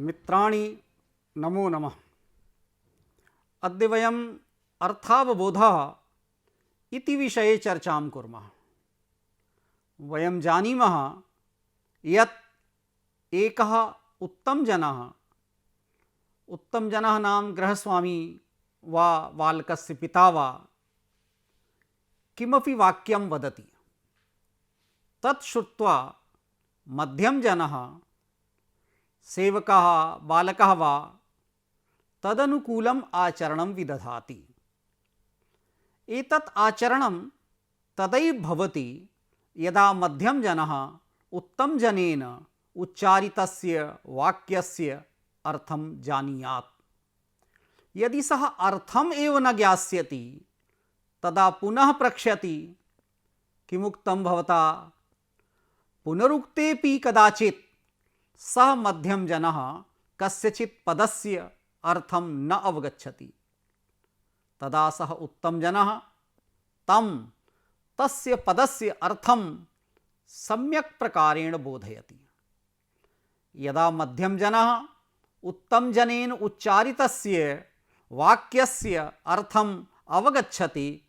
मित्राणि नमो नमः। अद्य वयम् अर्थावबोधः इति विषये चर्चां कुर्मः। वयं जानीमः यत् एकः उत्तमजनः नाम गृहस्वामी वा बालकस्य पिता वा किमपि वाक्यं वदति, तत् श्रुत्वा मध्यमजनः सेवकः बालकः वा तदनुकूलम् आचरणं विदधाति। एतत् आचरणं तदैव भवति यदा मध्यमजनः उत्तमजनेन उच्चारितस्य वाक्यस्य अर्थं जानीयात्। यदि सः अर्थम् एव न ज्ञास्यति तदा पुनः प्रक्ष्यति, किमुक्तं भवता, पुनरुक्तेपि कदाचित् सः मध्यमजनः कस्यचित् पदस्य अर्थं न अवगच्छति। तदा सः उत्तमजनः तस्य पदस्य अर्थं सम्यक् प्रकारेण बोधयति। यदा मध्यमजनः उत्तमजनेन उच्चारितस्य वाक्यस्य अर्थम् अवगच्छति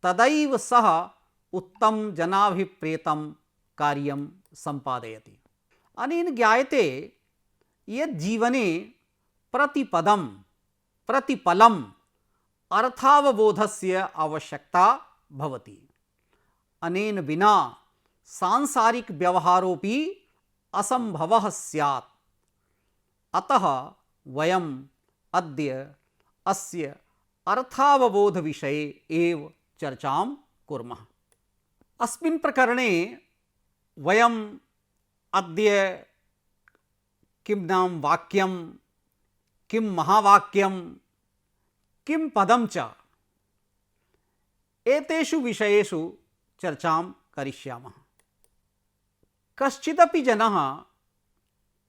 तदैव सः उत्तमजनाभिप्रेतं कार्यं सम्पादयति। अनेन ज्ञायते यत् जीवने प्रतिपदं प्रतिपलम् अर्थावबोधस्य आवश्यकता भवति। अनेन विना सांसारिक व्यवहारोऽपि असम्भवः स्यात्। अतः वयम् अद्य अस्य अर्थावबोध विषये एव चर्चां कुर्मः। अस्मिन् प्रकरणे वयम् अद्य किं नाम वाक्यं, किं महावाक्यं, किं पदं च, एतेषु विषयेषु चर्चां करिष्यामः। कश्चिदपि जनः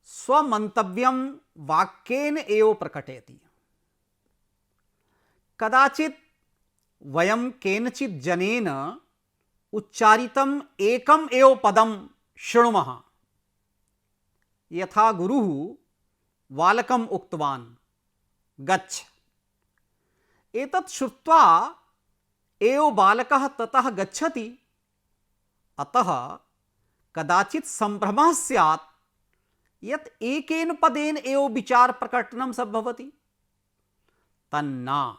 स्वमन्तव्यं वाक्येन एव प्रकटयति। कदाचित् वयं केनचित् जनेन उच्चारितम् एकम् एव पदं शृणुमः। यथा गुरुः बालकम् उक्तवान्, गच्छ। एतत् श्रुत्वा एव बालकः ततः गच्छति। अतः कदाचित् सम्भ्रमः स्यात् यत् एकेन पदेन एव विचारप्रकटनं सम्भवति। तन्ना।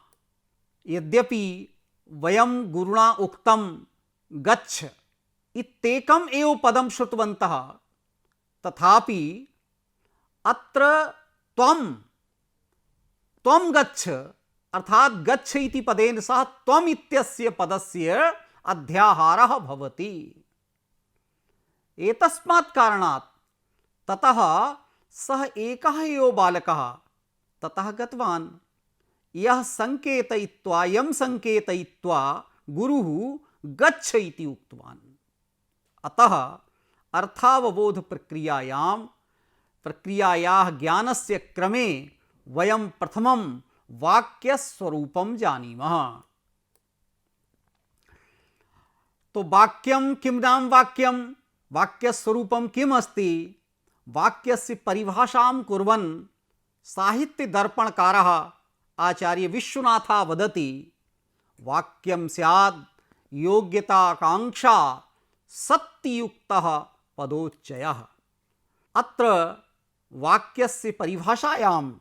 यद्यपि वयं गुरुणा उक्तं गच्छ इत्येकम् एव पदं श्रुतवन्तः, तथापि अत्र त्वं गच्छ अर्थात गच्छ इति पदेन सह त्वम् इत्यस्य पदस्य अध्याहारः भवति। एतस्मात् कारणात् ततः सः एकः एव बालकः ततः गतवान्। यं संकेतयित्वा गुरुः गच्छ इति उक्तवान्। अतः अर्थावबोध प्रक्रियायाः ज्ञानस्य क्रमे वयं प्रथमं वाक्यस्वरूपं जानीमः। तो वाक्यं किं नाम वाक्यं, वाक्यस्वरूपं किम् अस्ति, वाक्यस्य परिभाषां कुर्वन् साहित्यदर्पणकारः आचार्य विश्वनाथः वदति, वाक्यं स्यात् योग्यताकांक्षा सत्युक्तः पदोच्चयः। अत्र वाक्यस्य परिभाषायाम्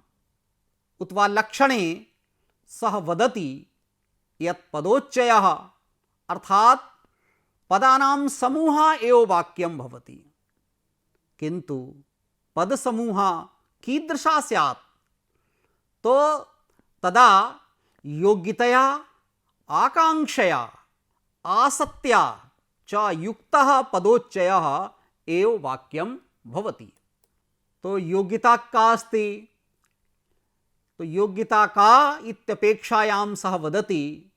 उत लक्षणे सः वदति यत् पदोच्चयः अर्थात् पदानां समूहः एव वाक्यं भवति। किन्तु पदसमूहः कीदृशः स्यात्, तो तदा योग्यतया आकांक्षया आसत्या च युक्तः पदोच्चयः एव वाक्यं भवति। तो योग्यता का अस्ति, तो योग्यता का इत्यपेक्षायां सः वदति,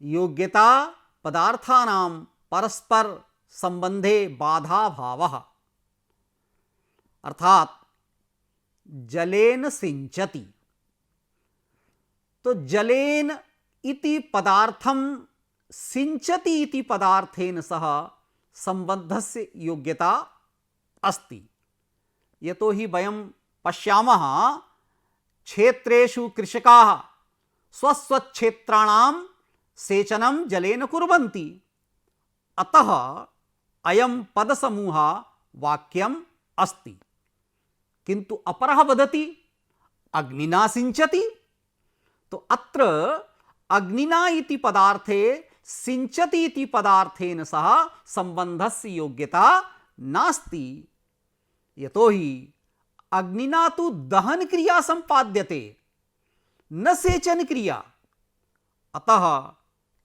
योग्यता पदार्थानां परस्पर संबंधे बाधाभावः। अर्थात जलेन सिंचति, तो जलेन इति पदार्थं सिंचति इति पदार्थेन सह संबद्धस्य योग्यता अस्ति। यतो हि वयं पश्यामः क्षेत्रेषु कृषकाः स्वस्वक्षेत्राणां सेचनं जलेन कुर्वन्ति। अतः अयं पदसमूहः वाक्यम् अस्ति। किन्तु अपरः वदति अग्निना सिञ्चति। तो अत्र अग्निना इति पदार्थे सिञ्चति इति पदार्थेन सह सम्बन्धस्य योग्यता नास्ति। यतोहि अग्निना तु दहन क्रिया सम्पाद्यते, न सेचन क्रिया। अतः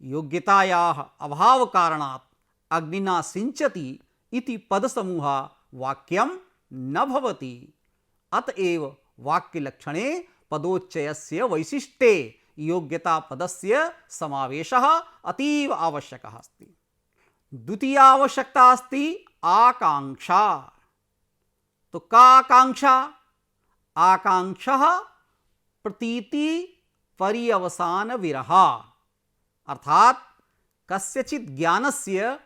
योग्यतायाः अभाव कारणात् अग्निना सिञ्चति इति पदसमूहः वाक्यं न भवति। अतएव वाक्यलक्षणे पदोच्चयस्य वैशिष्ट्ये योग्यता पदस्य समावेशः अतीव आवश्यकः अस्ति। द्वितीया आवश्यकता अस्ति आकांक्षा। तो का आकांक्षा? आकांक्षः प्रतीति पर्यवसान विरह, अर्थात कस्यचित् ज्ञानस्य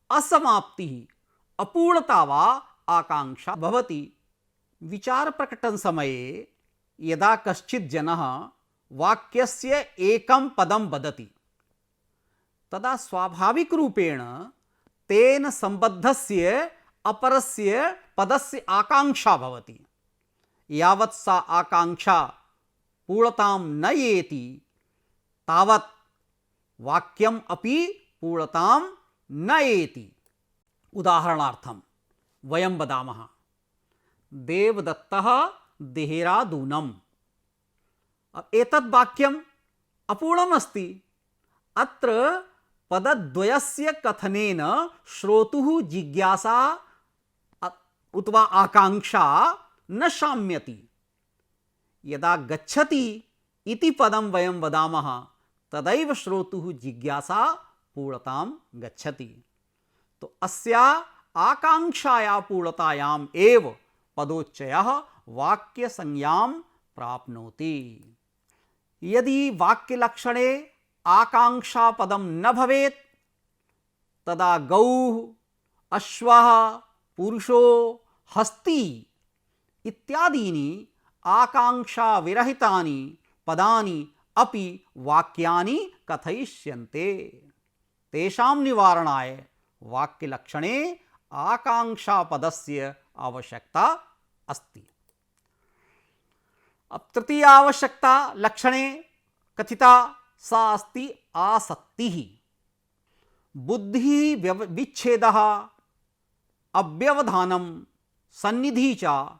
असमाप्तिः अपूर्णता वा आकांक्षा भवति। विचार प्रकटन समये यदा कश्चित् जनः वाक्यस्य एकं पदं वदति, तदा स्वाभाविक रूपेण तेन संबद्धस्य अपरस्य पदस्य आकांक्षा भवति। यावत् सा आकांक्षा पूर्णतां न येति तावत् वाक्यम् अपि पूर्णतां न येति। उदाहरणार्थं वयं वदामः देवदत्तः देहरादूनम्। एतद् वाक्यम् अपूर्णम् अस्ति। अत्र पदद्वयस्य कथनेन श्रोतुः जिज्ञासा अथवा आकांक्षा न शाम्यति। यदा गच्छति इति पदं वयं वदामः तदैव श्रोतुः जिज्ञासा पूर्णतां गच्छति। तो अस्या आकांक्षाया पूर्णतायाम् एव पदोच्चयः वाक्यसंज्ञां प्राप्नोति। यदि वाक्यलक्षणे आकांक्षा पदं न भवेत् तदा गौः, अश्वः, पुरुषो, हस्ती इत्यादीनि आकांक्षा विरहितानि पदानि अपि वाक्यानि कथयिष्यन्ते। तेषां निवारणाय वाक्यलक्षणे आकांक्षा पदस्य आवश्यकता अस्ति। अब तृतीया आवश्यकता लक्षणे कथिता सा अस्ति आसक्तिः। बुद्धिः विच्छेदः, अव्यवधानं, सन्निधिः च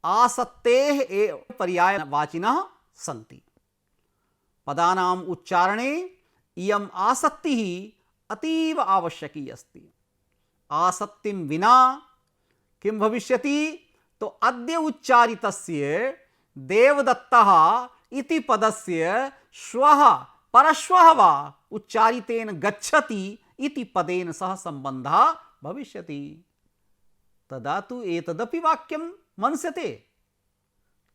आसक्तेः एव पर्यायवाचिनः सन्ति। पदानाम् उच्चारणे इयम् आसक्तिः अतीव आवश्यकी अस्ति। आसक्तिं विना किं भविष्यति? तो अद्य उच्चारितस्य देवदत्तः इति पदस्य श्वः परश्वः वा उच्चारितेन गच्छति इति पदेन सह सम्बन्धः भविष्यति। तदा तु एतदपि वाक्यं मन्स्यते।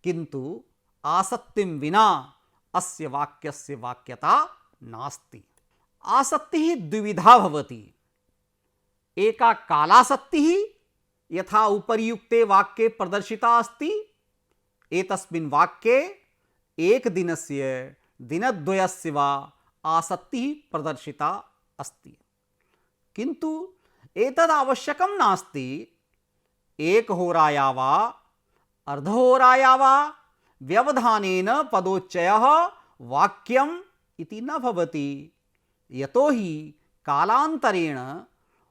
किन्तु आसक्तिं विना अस्य वाक्यस्य वाक्यता नास्ति। आसक्तिः द्विविधा भवति। एका कालासक्तिः यथा उपर्युक्ते वाक्ये प्रदर्शिता अस्ति। एतस्मिन् वाक्ये एकदिनस्य दिनद्वयस्य वा आसक्तिः प्रदर्शिता अस्ति। किन्तु एतद् आवश्यकं नास्ति। एकहोराया वा अर्धहोराया वा व्यवधानेन पदोच्चयः वाक्यम् इति न भवति। यतोहि कालान्तरेण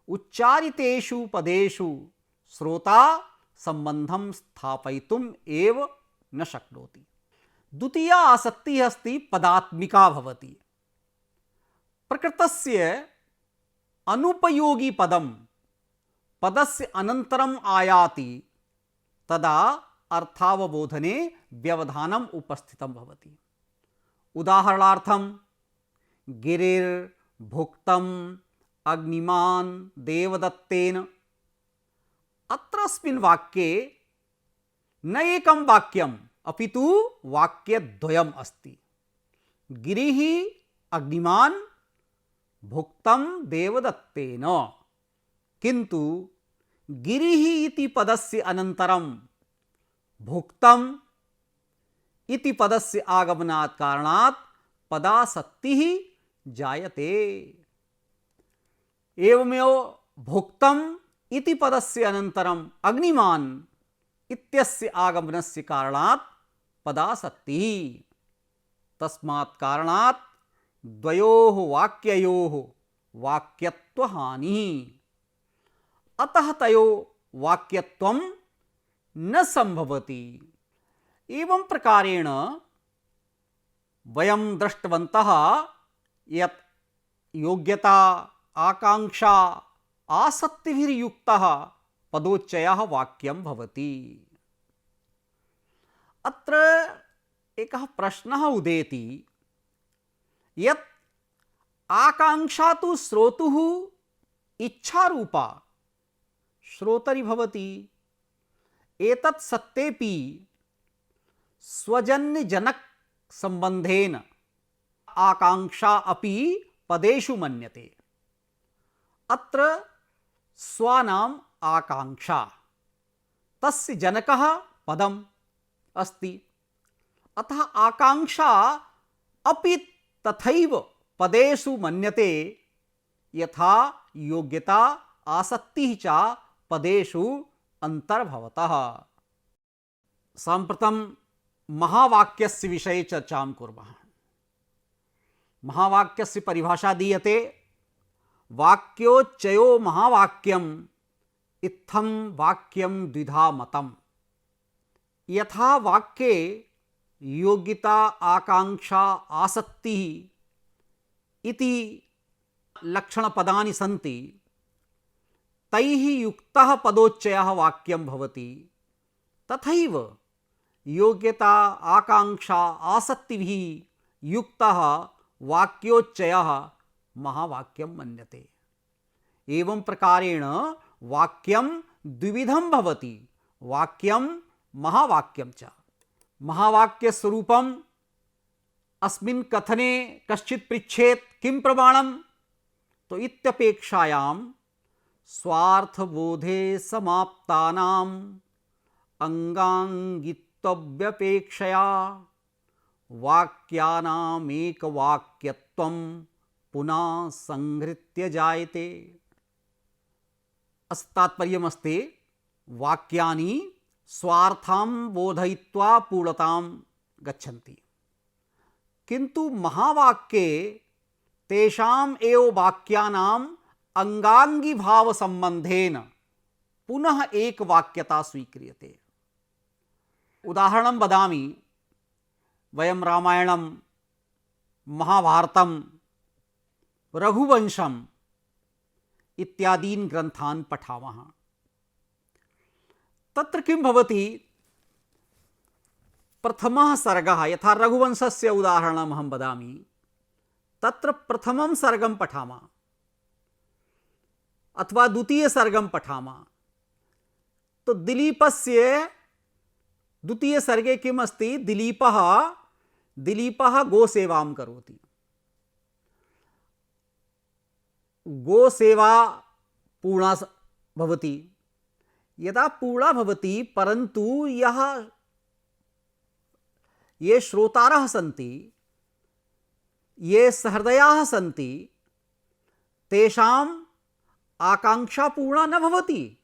उच्चारितेषु पदेषु श्रोता सम्बन्धं स्थापयितुम् एव न शक्नोति। द्वितीया आसक्तिः अस्ति पदात्मिका भवति। प्रकृतस्य अनुपयोगी पदं पदस्य अनन्तरम् आयाति तदा अर्थावबोधने व्यवधानम् उपस्थितं भवति। उदाहरणार्थं गिरिर्भुक्तम् अग्निमान् देवदत्तेन। अत्रस्मिन् वाक्ये न एकं वाक्यम् अपितु वाक्यद्वयम् अस्ति। गिरिः अग्निमान् भुक्तं देवदत्तेन। किन्तु गिरिः इति पदस्य अनन्तरं भुक्तम इति पदस्य आगमनात् कारणात् पदासक्तिः जायते। एवमेव भुक्तम इति पदस्य अनन्तरम् अग्निमान् इत्यस्य आगमनस्य कारणात् पदासक्तिः। तस्मात् कारणात् द्वयोः वाक्ययोः वाक्यत्वहानिः। अतः तयोः वाक्यत्वं न संभवति। एवं प्रकारेण वयं दृष्टवन्तः यत् योग्यता, आकांक्षा, आसक्तिभिर्युक्तः पदोच्चयः वाक्यं भवति। अत्र एकः प्रश्नः उदेति यत् आकांक्षा तु श्रोतुः इच्छारूपा श्रोतरि भवति। एतत् सत्तेपि स्वजन्यजनक संबंधेन आकांक्षा अपि पदेषु मन्यते। अत्र स्वानाम् आकांक्षा, तस्य जनकः पदम् अस्ति। अतः आकांक्षा अपि तथैव पदेषु मन्यते यथा योग्यता, आसक्तिः च पदेषु अंतर्भवतः। साम्प्रतं महावाक्यस्य विषये चर्चां कुर्मः। महावाक्यस्य परिभाषा दीयते वाक्योच्चयो महावाक्यम् इत्थं वाक्यं द्विधा मतम्। यथा वाक्ये योग्यता, आकांक्षा, आसक्तिः इति लक्षणपदानि सन्ति, तैः युक्तः पदोच्चयः वाक्यं भवति। तथैव योग्यता, आकांक्षा, आसक्तिभिः युक्तः वाक्योच्चयः महावाक्यं मन्यते। एवं प्रकारेण वाक्यं द्विविधं भवति, वाक्यं महावाक्यं च। महावाक्यस्वरूपम् अस्मिन् कथने कश्चित् पृच्छेत् किं प्रमाणं, तो इत्यपेक्षायां स्वार्थबोधे समाप्तानाम् अंगांगित्वव्यपेक्षया वाक्यानामेकवाक्यत्वं पुनः संहृत्य जायते। अस्य तात्पर्यमस्ति वाक्यानि स्वार्थं बोधयित्वा पूर्णतां गच्छन्ति, किन्तु महावाक्ये तेषाम् एव वाक्यानाम् अंगांगी भाव संबंधेन पुनः एक वाक्यता स्वीक्रियते। उदाहरणं वदामि। वयं रामायणं, महाभारतं, रघुवंशम् इत्यादीन् ग्रन्थान् पठामः। तत्र किं भवति, प्रथमः सर्गः, यथा रघुवंशस्य उदाहरणम् अहं वदामि, तत्र प्रथमं सर्गं पठामः अथवा द्वितीय सर्गं पठामः, तो दिलीपस्य द्वितीय सर्गे किम् अस्ति, दिलीपः गोसेवां करोति। गोसेवा पूर्णा भवति। यदा पूर्णा भवति, परन्तु ये श्रोतारः सन्ति, ये सहृदयाः सन्ति, तेषाम् आकांक्षा पूर्णा न भवति।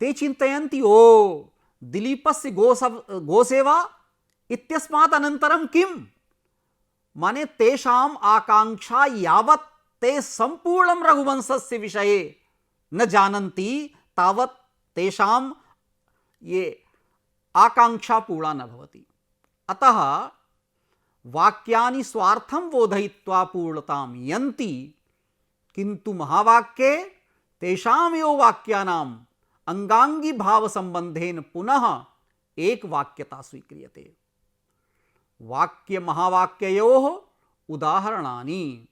ते चिन्तयन्ति ओ दिलीपस्य गोसेवा इत्यस्मात् अनन्तरं किम्, माने तेषाम् आकांक्षा यावत् ते सम्पूर्णं रघुवंशस्य विषये न जानन्ति तावत् तेषां ये आकांक्षा पूर्णा न भवति। अतः वाक्यानि स्वार्थं बोधयित्वा पूर्णतां यन्ति, किन्तु महावाक्ये तेषामेव वाक्यानाम् अंगांगी भाव संबंधेन पुनः एक वाक्यता स्वीक्रियते। वाक्य महावाक्ययोः उदाहरणानि।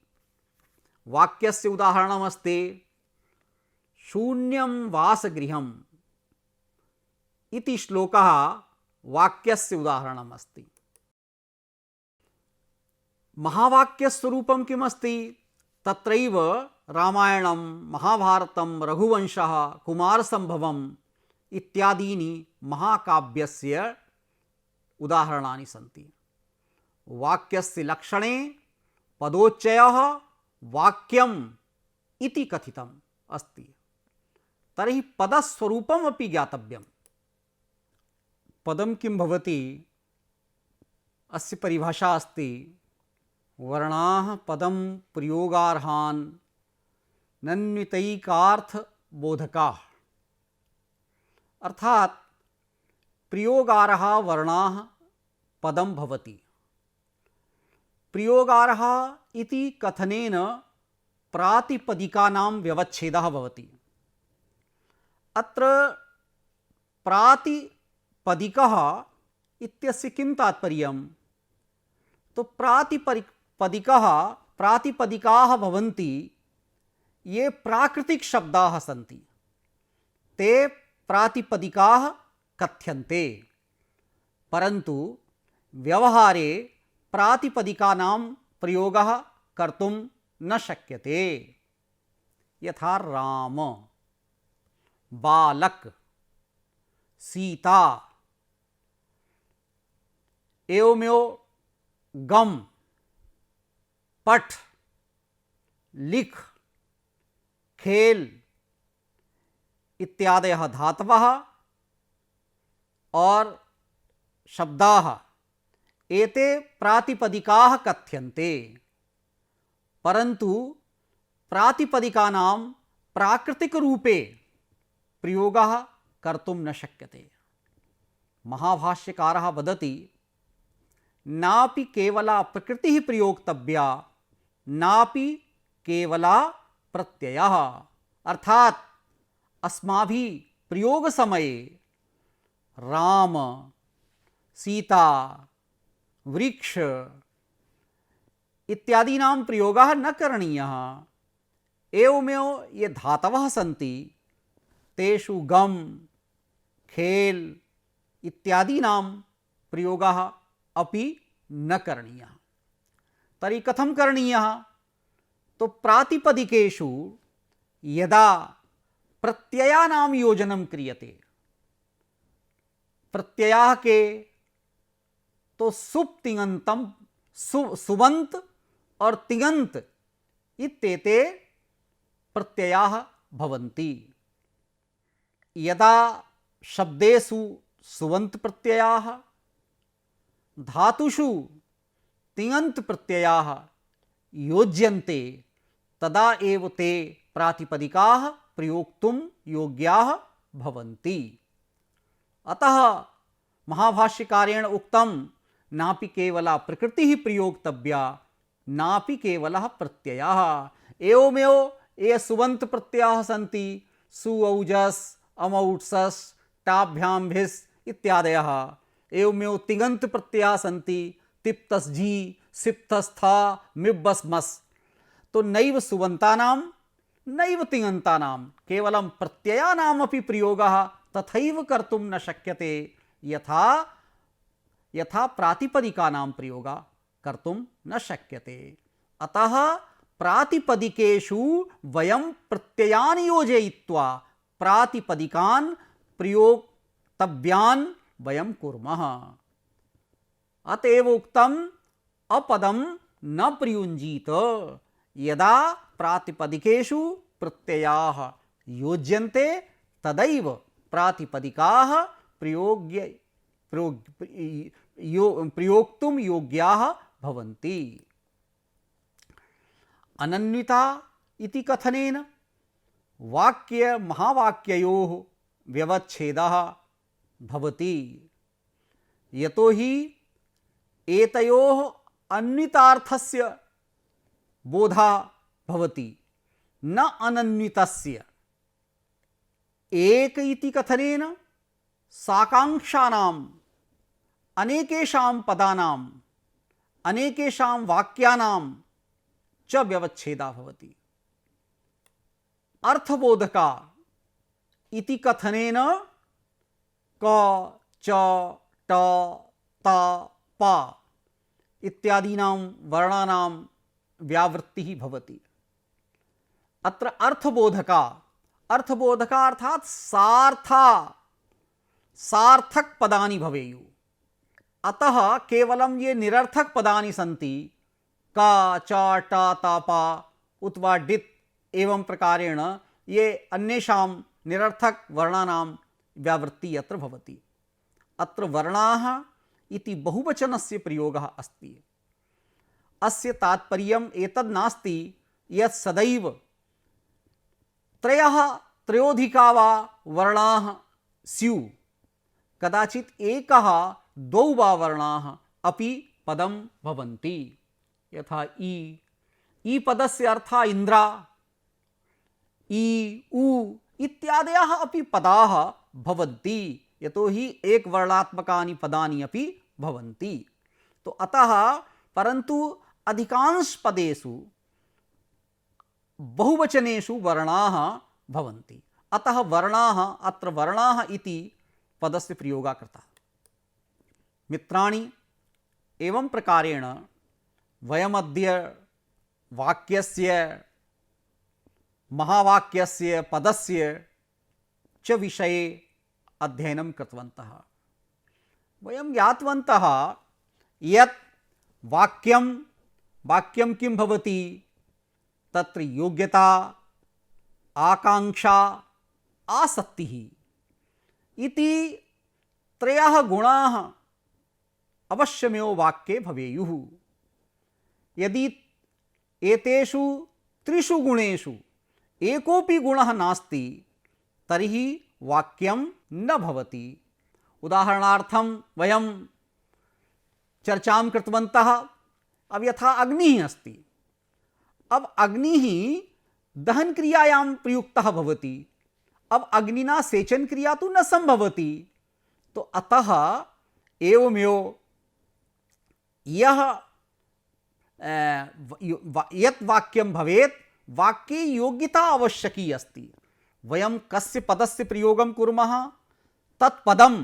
वाक्यस्य उदाहरणमस्ति शून्यं वासगृहम् इति श्लोकः वाक्यस्य उदाहरणमस्ति। महावाक्यस्वरूपं किमस्ति, तत्रैव रामायणं, महाभारतं, रघुवंशः, कुमारसम्भवम् इत्यादीनि महाकाव्यस्य उदाहरणानि सन्ति। वाक्यस्य लक्षणे पदोच्चयः वाक्यम् इति कथितम् अस्ति, तर्हि पदस्वरूपमपि ज्ञातव्यम्। पदं किं भवति? अस्य परिभाषा अस्ति, वर्णाः पदं प्रयोगार्हान् नन्वितैकार्थबोधकाः। अर्थात प्रयोगार्ह वर्णाः पदं भवति। प्रयोगार्ह इति कथनेन प्रातिपदिकानां व्यवच्छेदः भवति। अत्र प्रातिपदिकः इत्यस्य किं तात्पर्यं? तो प्रातिपदिकाः भवन्ति ये प्राकृतिक शब्दाः सन्ति, ते प्रातिपदिकाः कथ्यन्ते, परन्तु व्यवहारे प्रातिपदिकानां प्रयोगः कर्तुं न शक्यते। यथा राम, बालक, सीता, एवमेव गम, पठ, लिख, खेल इत्यादयः धातवः और शब्दाः एते प्रातिपदिकाः कथ्यन्ते, परन्तु प्रातिपदिकानां प्राकृतिकरूपे प्रयोगः कर्तुं न शक्यते। महाभाष्यकारः वदति, नापि केवला प्रकृतिः प्रयोक्तव्या, नापि केवला प्रत्ययः। अर्थात अस्माभिः प्रयोग समये राम, सीता, वृक्ष इत्यादीनां प्रयोगः न करणीयः। एवमेव ये धातवः सन्ति तेषु गम, खेल इत्यादीनां प्रयोगः अपि न करणीयः। तर्हि कथं करणीयः? तो प्रातिपदिकेषु यदा प्रत्ययानां योजनं क्रियते, प्रत्ययाः के तो सुप तिङन्तम, सुबंत और तिङन्त इत्येते प्रत्ययाः भवन्ति। यदा शब्देषु सुबंत प्रत्ययाः, धातुषु तिङन्त प्रत्ययाः योज्यन्ते, तदा एव ते प्रातिपदिकाः प्रयोक्तुं योग्याः भवन्ति। अतः महाभाष्यकारेण उक्तं, नापि केवला प्रकृतिः प्रयोक्तव्या, नापि केवलः प्रत्ययः। एवमेव ये सुबन्त प्रत्ययाः सन्ति, सु औजस्, अमौट्सस्, टाभ्यां भिस् इत्यादयः। एवमेव तिङन्त प्रत्ययाः सन्ति, तिप्तस् झि, सिप्तस् था, मिब्बस् मस्। तो नैव सुबन्तानां नैव तिङन्तानां केवलं प्रत्ययानामपि प्रयोगः तथैव कर्तुं न शक्यते, यथा प्रातिपदिकानां प्रयोगः कर्तुं न शक्यते। अतः प्रातिपदिकेषु वयं प्रत्ययान् योजयित्वा प्रातिपदिकान् प्रयोक्तव्यान् वयं कुर्मः। अतएव उक्तम्, अपदं न प्रयुञ्जीत। यदा प्रातिपदिकेषु प्रत्ययाः योज्यन्ते तदैव प्रातिपदिकाः प्रयोक्तुं योग्याः भवन्ति। अनन्विता इति कथनेन वाक्य महावाक्ययोः व्यवच्छेदः भवति। यतोहि एतयोः अन्वितार्थस्य बोधः भवति, न अनन्वितस्य। एक इति कथनेन साकांक्षानाम्, अनेकेषां पदानाम्, अनेकेषां वाक्यानां च व्यवच्छेदः भवति। अर्थबोधका इति कथनेन क, च, ट, त, प इत्यादीनां वर्णानां व्यावृत्तिः भवति। अत्र अर्थबोधका अर्थात सार्था सार्थक पदानि भवेयुः। अतः केवलं ये निरर्थक पदानि सन्ति का च ट त प उत वा डित् एवं प्रकारेण ये अन्येषां निरर्थक वर्णानां व्यावृत्ति अत्र भवति। अत्र वर्णाः इति बहुवचनस्य प्रयोगः अस्ति। अस्य तात्पर्यम् एतद् नास्ति यत् सदैव त्रयोधिका वा वर्णाः स्युः। कदाचित् एकः द्वौ वा वर्णाः अपि पदं भवन्ति। यथा ई पदस्य अर्थः इन्द्रा, ई उ इत्यादयः अपि पदाः भवन्ति, यतोहि एकवर्णात्मकानि पदानि अपि भवन्ति। तो अतः परन्तु अधिकांश पदेषु बहुवचनेषु वर्णाः भवन्ति। अतः वर्णाः अत्र वर्णाः इति पदस्य प्रयोगः कृतः। मित्राणि, एवं प्रकारेण वयमद्य वाक्यस्य, महावाक्यस्य, पदस्य च विषये अध्ययनं कृतवन्तः। वयं ज्ञातवन्तः यत् वाक्यं किं भवति, तत्र योग्यता, आकांक्षा, आसक्तिः इति त्रयः गुणाः अवश्यमेव वाक्ये भवेयुः। यदि एतेषु त्रिषु गुणेषु एकोऽपि गुणः नास्ति तर्हि वाक्यं न भवति। उदाहरणार्थं वयं चर्चां कृतवन्तः। अब यथा अग्निः अस्ति, अब अग्निः दहन क्रियायां प्रयुक्तः भवति। अब अग्निना सेचन क्रिया तो न संभवति। तो अतः एवमेव यह यत् वाक्यं भवेत्, वाक्ये योग्यता आवश्यकी अस्ति। वयं कस्य पदस्य प्रयोगं कुर्मः, तत्पदं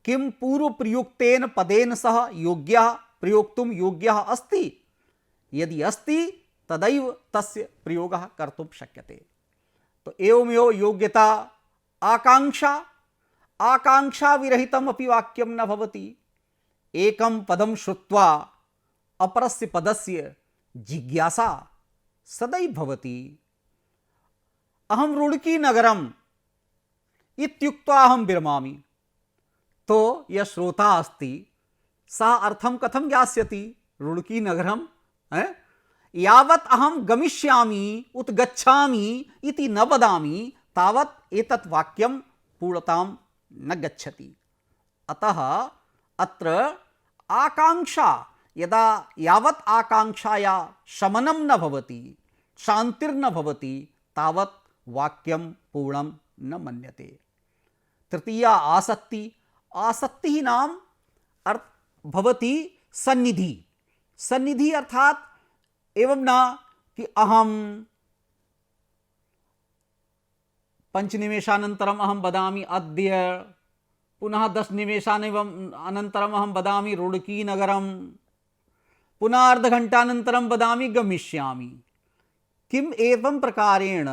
किं पूर्वप्रयुक्तेन पदेन सह योग्यः, प्रयोक्तुं योग्यः अस्ति। यदि अस्ति तदैव तस्य प्रयोगः कर्तुं शक्यते। तो एवमेव योग्यता, आकांक्षा विरहितम् अपि वाक्यं न भवति। एकं पदं श्रुत्वा अपरस्य पदस्य जिज्ञासा सदैव भवति। अहं रुड़की नगरम् इत्युक्त्वा अहं विरमामि। तो यः श्रोता अस्ति सः अर्थं कथं ज्ञास्यति? रुड़की नगरं यावत् अहं गमिष्यामि उत गच्छामि इति न वदामि तावत् एतत् वाक्यं पूर्णतां न गच्छति। अतः अत्र आकांक्षा, यदा यावत् आकांक्षाया शमनं न भवति, शान्तिर्न भवति, तावत् वाक्यं पूर्णं न मन्यते। तृतीया आसक्ति। आसक्तिः नाम भवति सन्निधि। सन्निधि अर्थात एवं न कि अहं 5 निमेषानन्तरम् अहं वदामि अद्य, पुनः 10 निमेषानन्तरम् अहं वदामि रुड़की नगरं, पुनः अर्धघण्टानन्तरं वदामि गमिष्यामि। किम् एवं प्रकारेण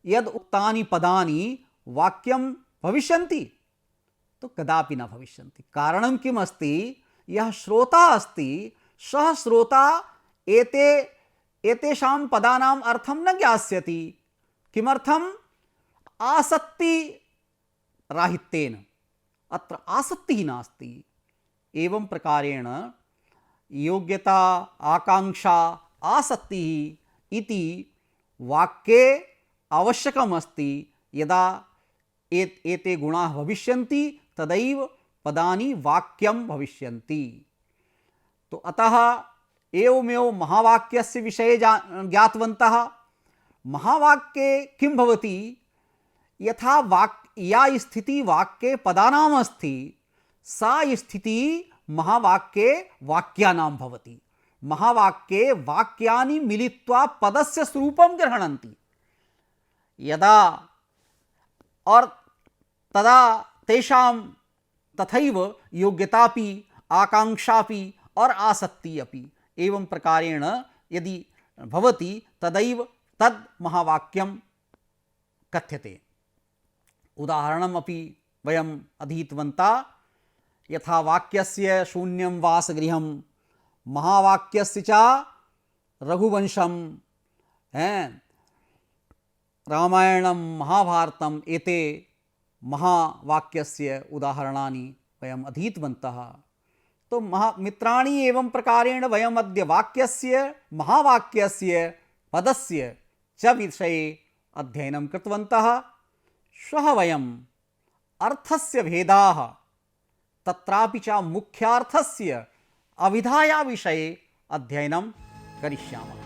यद् उक्तानि पदानि वाक्यं भविष्यन्ति? तो कदापि न भविष्यन्ति। कारणं किम् अस्ति? यः श्रोता अस्ति सः श्रोता एतेषां पदानाम् अर्थं न ज्ञास्यति। किमर्थम्? आसक्ति राहित्येन। अत्र आसक्तिः नास्ति। एवं प्रकारेण योग्यता, आकांक्षा, आसक्तिः इति वाक्ये आवश्यकमस्ति। यदा एते गुणाः भविष्यन्ति तदैव पदानि वाक्यं भविष्यन्ति। तो अतः एवमेव महावाक्यस्य विषये ज्ञातवन्तः। महावाक्ये किं भवति? यथा या स्थितिः वाक्ये पदानाम् अस्ति, सा स्थितिः महावाक्ये वाक्यानां भवति। महावाक्ये वाक्यानि मिलित्वा पदस्य स्वरूपं ग्रहणन्ति। यदा और तदा तेषां तथैव योग्यतापि, आकांक्षापि और आसक्ति अपि एवं प्रकारेण यदि भवति तदैव तद् महावाक्यं कथ्यते। उदाहरणमपि वयम् अधीतवन्तः। यथा वाक्यस्य शून्यं वासगृहं, महावाक्यस्य च रघुवंशं, रामायणं महाभारतम् एते महावाक्यस्य उदाहरणानि वयम् अधीतवन्तः। तो मित्राणि एवं प्रकारेण वयम् अद्य वाक्यस्य, महावाक्यस्य, पदस्य च विषये अध्ययनं कृतवन्तः। श्वः वयम् अर्थस्य भेदाः तत्रापि च मुख्यार्थस्य अविधाया विषये अध्ययनं करिष्यामः।